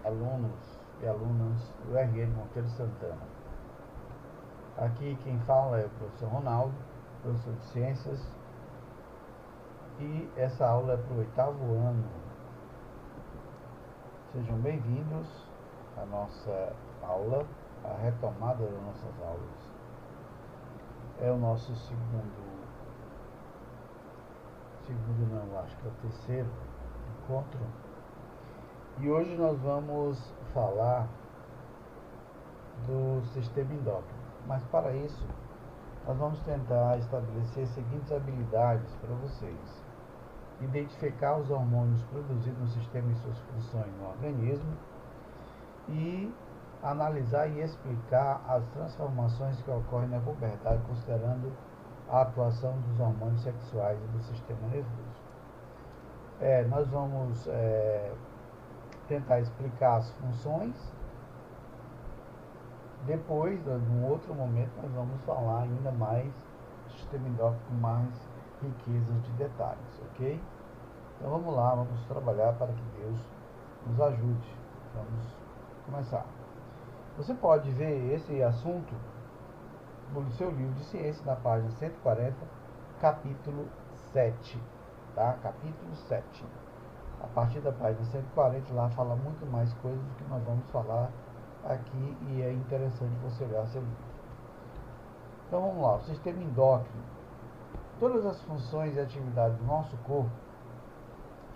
alunos e alunas do RN Monteiro Santana. Aqui quem fala é o professor Ronaldo, professor de Ciências, e essa aula é para o 8º ano. Sejam bem-vindos à nossa aula, à retomada das nossas aulas. É o nosso acho que é o terceiro encontro. E hoje nós vamos falar do sistema endócrino. Mas para isso, nós vamos tentar estabelecer as seguintes habilidades para vocês: identificar os hormônios produzidos no sistema e suas funções no organismo, e analisar e explicar as transformações que ocorrem na puberdade, considerando a atuação dos hormônios sexuais e do sistema nervoso. Nós vamos tentar explicar as funções. Depois, num outro momento, nós vamos falar ainda mais do sistema endócrino com mais riquezas de detalhes, ok? Então vamos lá, vamos trabalhar para que Deus nos ajude. Vamos começar. Você pode ver esse assunto no seu livro de ciência, na página 140, capítulo 7, tá? Capítulo 7. A partir da página 140, lá fala muito mais coisas do que nós vamos falar aqui, e é interessante você olhar seu livro. Então vamos lá, o sistema endócrino. Todas as funções e atividades do nosso corpo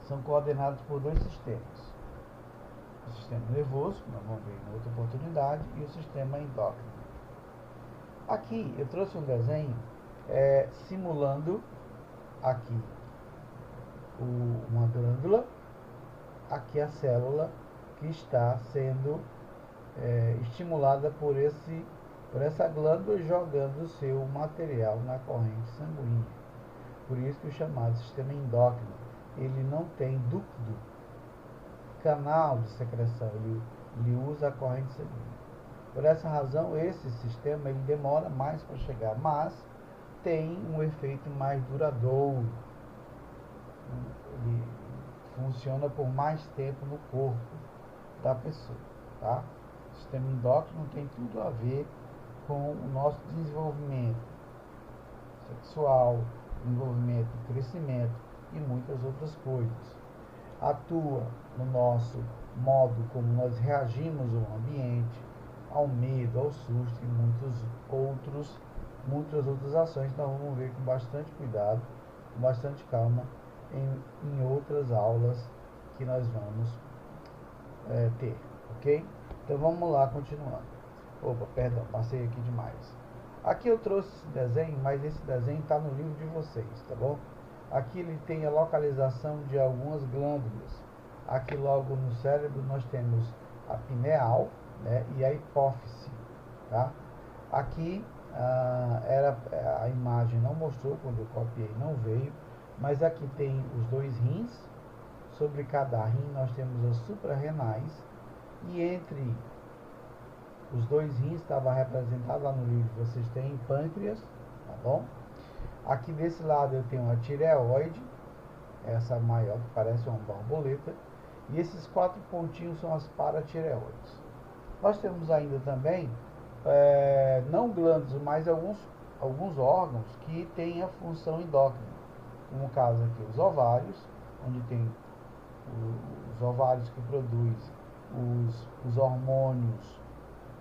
são coordenadas por dois sistemas: o sistema nervoso, que nós vamos ver em outra oportunidade, e o sistema endócrino. Aqui eu trouxe um desenho simulando aqui uma glândula, aqui a célula que está sendo estimulada por essa glândula, jogando o seu material na corrente sanguínea. Por isso que o chamado sistema endócrino, ele não tem ducto, canal de secreção, ele usa a corrente sanguínea. Por essa razão, esse sistema ele demora mais para chegar, mas tem um efeito mais duradouro. Ele funciona por mais tempo no corpo da pessoa, tá? O sistema endócrino tem tudo a ver com o nosso desenvolvimento sexual, desenvolvimento e crescimento e muitas outras coisas. Atua no nosso modo como nós reagimos ao ambiente, ao medo, ao susto e muitas outras ações que nós vamos ver com bastante cuidado, com bastante calma em outras aulas que nós vamos ter, ok? Então vamos lá, continuando. Opa, perdão, passei aqui demais. Aqui eu trouxe esse desenho, mas esse desenho está no livro de vocês, tá bom? Aqui ele tem a localização de algumas glândulas. Aqui logo no cérebro nós temos a pineal, né, e a hipófise, tá? Aqui a imagem não mostrou, quando eu copiei não veio, mas aqui tem os dois rins. Sobre cada rim nós temos as suprarrenais, e entre os dois rins estava representado lá no livro, vocês têm pâncreas, tá bom? Aqui desse lado eu tenho a tireoide, essa maior que parece uma borboleta, e esses 4 pontinhos são as paratireoides. Nós temos ainda também, não glândulas, mas alguns órgãos que têm a função endócrina, como o caso aqui, os ovários, onde tem os ovários que produzem os hormônios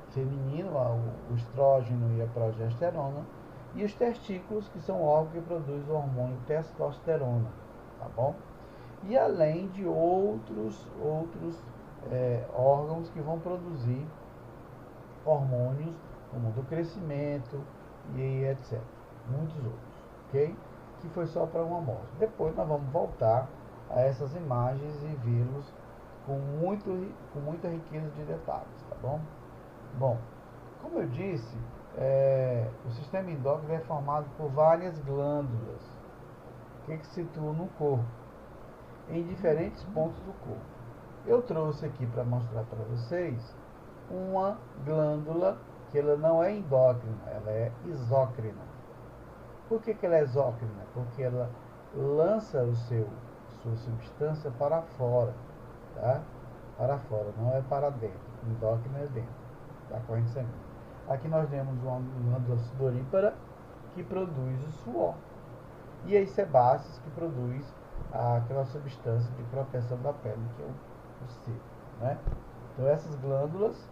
femininos, o estrógeno e a progesterona, e os testículos, que são órgãos que produzem o hormônio testosterona, tá bom? E além de outros órgãos que vão produzir hormônios, como do crescimento e etc. Muitos outros, ok? Que foi só para uma amostra. Depois nós vamos voltar a essas imagens e vê-los com muita riqueza de detalhes, tá bom? Bom, como eu disse, o sistema endócrino é formado por várias glândulas que se situam no corpo, em diferentes pontos do corpo. Eu trouxe aqui para mostrar para vocês uma glândula que ela não é endócrina, ela é exócrina. Por que ela é exócrina? Porque ela lança sua substância para fora, tá? para fora, não é para dentro. Endócrino é dentro da corrente sanguínea. Aqui nós temos uma glândula sudorípara que produz o suor. E as sebáceas que produz aquela substância de proteção da pele, que é o sebo, né? Então essas glândulas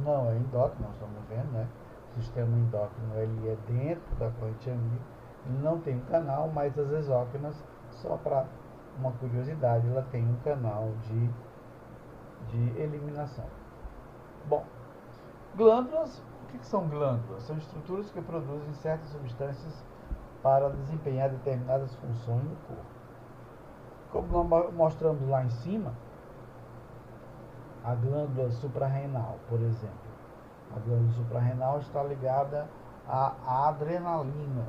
não é endócrino, nós estamos vendo, né? O sistema endócrino ele é dentro da corrente sanguínea, ele não tem um canal, mas as exócrinas, só para uma curiosidade, ela tem um canal de eliminação. Bom, glândulas, o que são glândulas? São estruturas que produzem certas substâncias para desempenhar determinadas funções no corpo. Como nós mostramos lá em cima, a glândula suprarrenal, por exemplo. A glândula suprarrenal está ligada à adrenalina,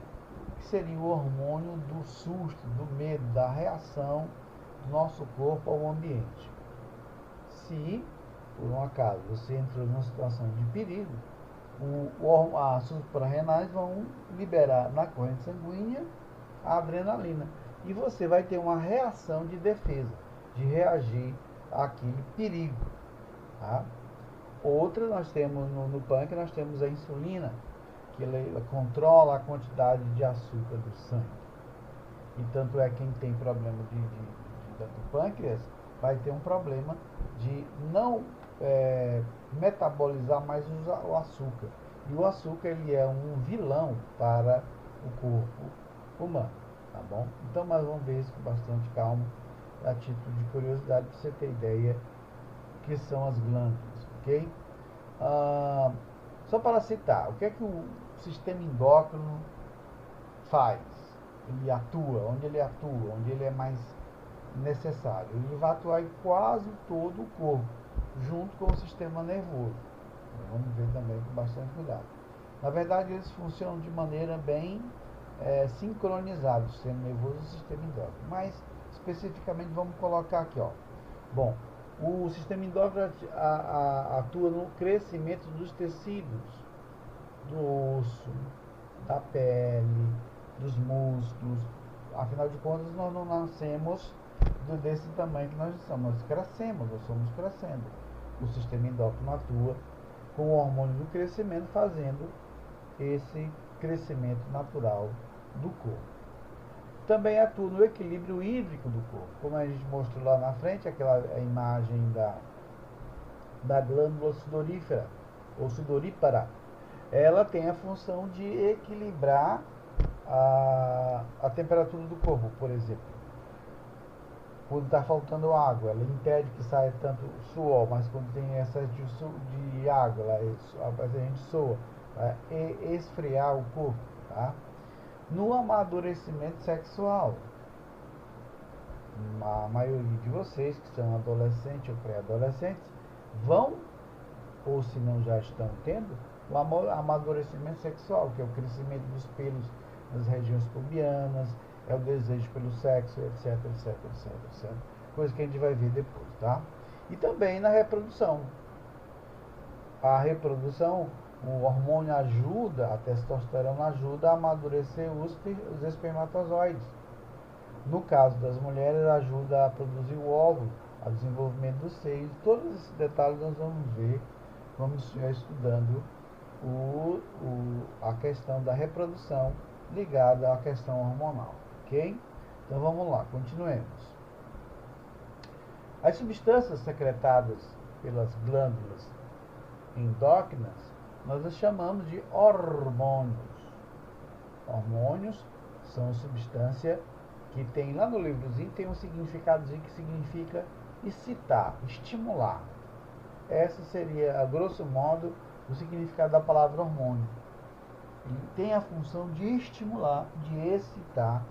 que seria o hormônio do susto, do medo, da reação do nosso corpo ao ambiente. Se, por um acaso, você entrou numa situação de perigo, as suprarrenais vão liberar na corrente sanguínea a adrenalina. E você vai ter uma reação de defesa, de reagir àquele perigo. Tá? Outra, nós temos no pâncreas, nós temos a insulina, que ela controla a quantidade de açúcar do sangue. E tanto é quem tem problema do pâncreas vai ter um problema de não metabolizar mais o açúcar. E o açúcar ele é um vilão para o corpo humano, tá bom? Então nós vamos ver isso com bastante calma, a título de curiosidade, para você ter ideia do que são as glândulas, ok? Só para citar, o que é que o sistema endócrino faz? Ele atua, onde ele é mais necessário. Ele vai atuar em quase todo o corpo, junto com o sistema nervoso. Vamos ver também com bastante cuidado. Na verdade, eles funcionam de maneira bem sincronizada, o sistema nervoso e o sistema endócrino. Mas, especificamente, vamos colocar aqui, ó. Bom, o sistema endócrino atua no crescimento dos tecidos, do osso, da pele, dos músculos. Afinal de contas, nós não nascemos desse tamanho que nós estamos. Nós somos crescendo. O sistema endócrino atua com o hormônio do crescimento, fazendo esse crescimento natural do corpo. Também atua no equilíbrio hídrico do corpo. Como a gente mostrou lá na frente, aquela imagem da glândula sudorífera, ou sudorípara, ela tem a função de equilibrar a temperatura do corpo, por exemplo. Quando está faltando água, ela impede que saia tanto suor, mas quando tem excesso de água, a gente soa, para esfriar o corpo, tá? No amadurecimento sexual, a maioria de vocês que são adolescentes ou pré-adolescentes vão, ou se não já estão tendo, o amadurecimento sexual, que é o crescimento dos pelos nas regiões pubianas, é o desejo pelo sexo, etc, etc, etc, etc. Coisa que a gente vai ver depois, tá? E também na reprodução. A reprodução, o hormônio ajuda, a testosterona ajuda a amadurecer os espermatozoides. No caso das mulheres, ajuda a produzir o óvulo, a desenvolvimento dos seios. Todos esses detalhes nós vamos ver, vamos estiver estudando a questão da reprodução ligada à questão hormonal, ok? Então vamos lá, continuemos. As substâncias secretadas pelas glândulas endócrinas, nós as chamamos de hormônios. Hormônios são substância que tem, lá no livrozinho, tem um significadozinho que significa excitar, estimular. Essa seria, a grosso modo, o significado da palavra hormônio. Ele tem a função de estimular, de excitar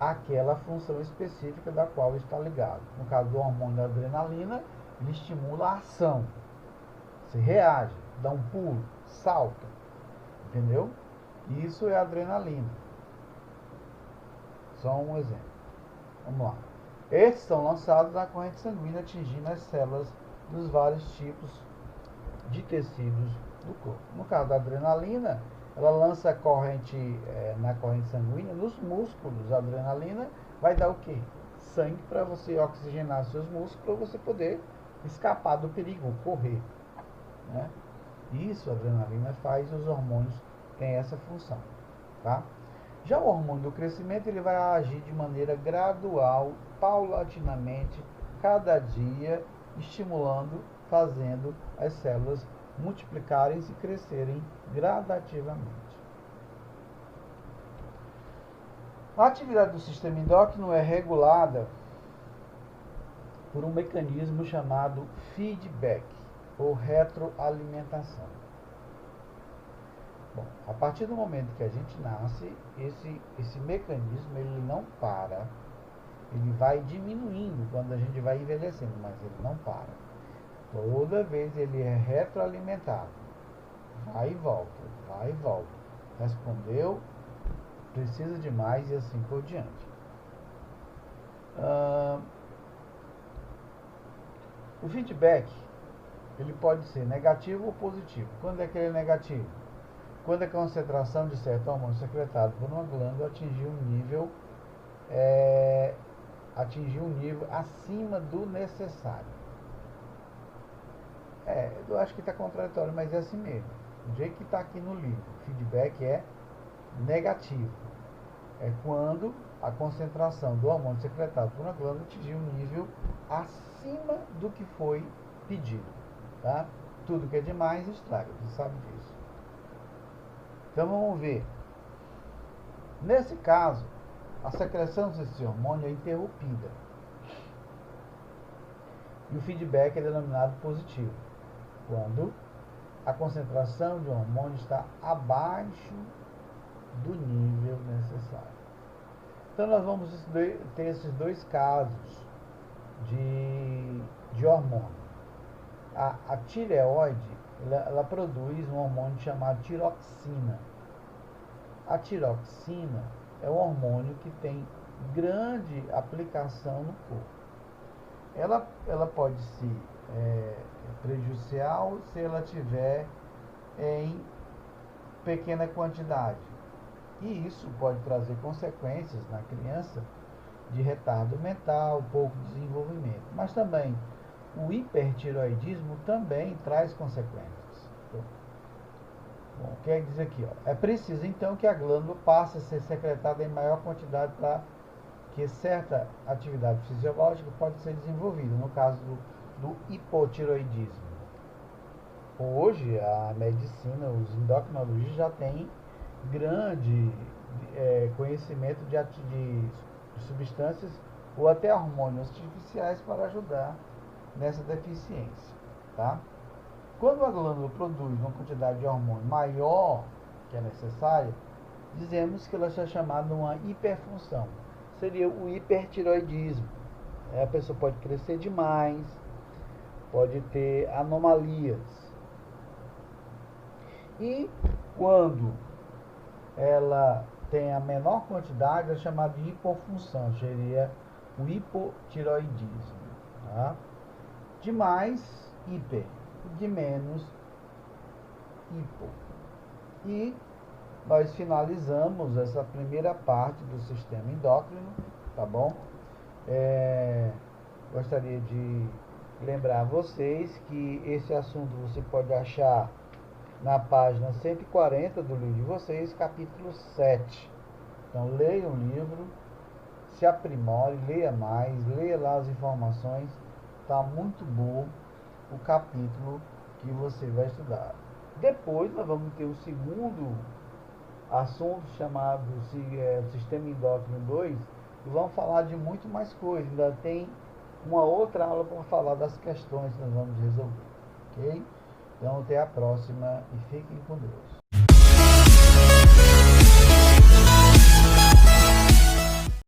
aquela função específica da qual está ligado. No caso do hormônio da adrenalina, ele estimula a ação. Você reage, dá um pulo, salta. Entendeu? Isso é adrenalina. Só um exemplo. Vamos lá. Estes são lançados na corrente sanguínea, atingindo as células dos vários tipos de tecidos do corpo. No caso da adrenalina, ela lança a corrente na corrente sanguínea, nos músculos. A adrenalina vai dar o quê? sangue para você oxigenar seus músculos, para você poder escapar do perigo, correr, né? Isso a adrenalina faz, os hormônios têm essa função, tá? Já o hormônio do crescimento, ele vai agir de maneira gradual, paulatinamente, cada dia, estimulando, fazendo as células multiplicarem-se e crescerem gradativamente. A atividade do sistema endócrino é regulada por um mecanismo chamado feedback, ou retroalimentação. Bom, a partir do momento que a gente nasce, esse mecanismo ele não para, ele vai diminuindo quando a gente vai envelhecendo, mas ele não para. Toda vez ele é retroalimentado, vai e volta, vai e volta. Respondeu, precisa de mais e assim por diante. O feedback ele pode ser negativo ou positivo. Quando é que ele é negativo? Quando a concentração de certo hormônio secretado por uma glândula atingir um nível acima do necessário. Eu acho que está contraditório, mas é assim mesmo. Do jeito que está aqui no livro, o feedback é negativo. É quando a concentração do hormônio secretado por uma glândula atingir um nível acima do que foi pedido. Tá? Tudo que é demais estraga, você sabe disso. Então vamos ver. Nesse caso, a secreção desse hormônio é interrompida. E o feedback é denominado positivo, quando a concentração de um hormônio está abaixo do nível necessário. Então nós vamos ter esses dois casos de hormônio. A tireoide, ela produz um hormônio chamado tiroxina. A tiroxina é um hormônio que tem grande aplicação no corpo. Ela pode ser prejudicial se ela tiver em pequena quantidade. E isso pode trazer consequências na criança de retardo mental, pouco desenvolvimento. Mas também o hipertireoidismo também traz consequências. Bom, quer dizer aqui, é preciso então que a glândula passe a ser secretada em maior quantidade para que certa atividade fisiológica pode ser desenvolvida, no caso do hipotireoidismo. Hoje, a medicina, os endocrinologistas já têm grande conhecimento de substâncias ou até hormônios artificiais para ajudar nessa deficiência. Tá? Quando a glândula produz uma quantidade de hormônio maior que é necessária, dizemos que ela está chamada de uma hiperfunção. Seria o hipertireoidismo. A pessoa pode crescer demais, pode ter anomalias. E quando ela tem a menor quantidade, é chamada de hipofunção, seria o hipotireoidismo. Tá? De mais, hiper. De menos, hipo. E nós finalizamos essa primeira parte do sistema endócrino, tá bom? Gostaria de lembrar a vocês que esse assunto você pode achar na página 140 do livro de vocês, capítulo 7. Então leia o livro, se aprimore, leia mais, leia lá as informações, tá muito bom o capítulo que você vai estudar. Depois nós vamos ter o segundo assunto chamado Sistema Endócrino 2 e vamos falar de muito mais coisas. Ainda tem uma outra aula para falar das questões que nós vamos resolver. Ok? Então até a próxima e fiquem com Deus.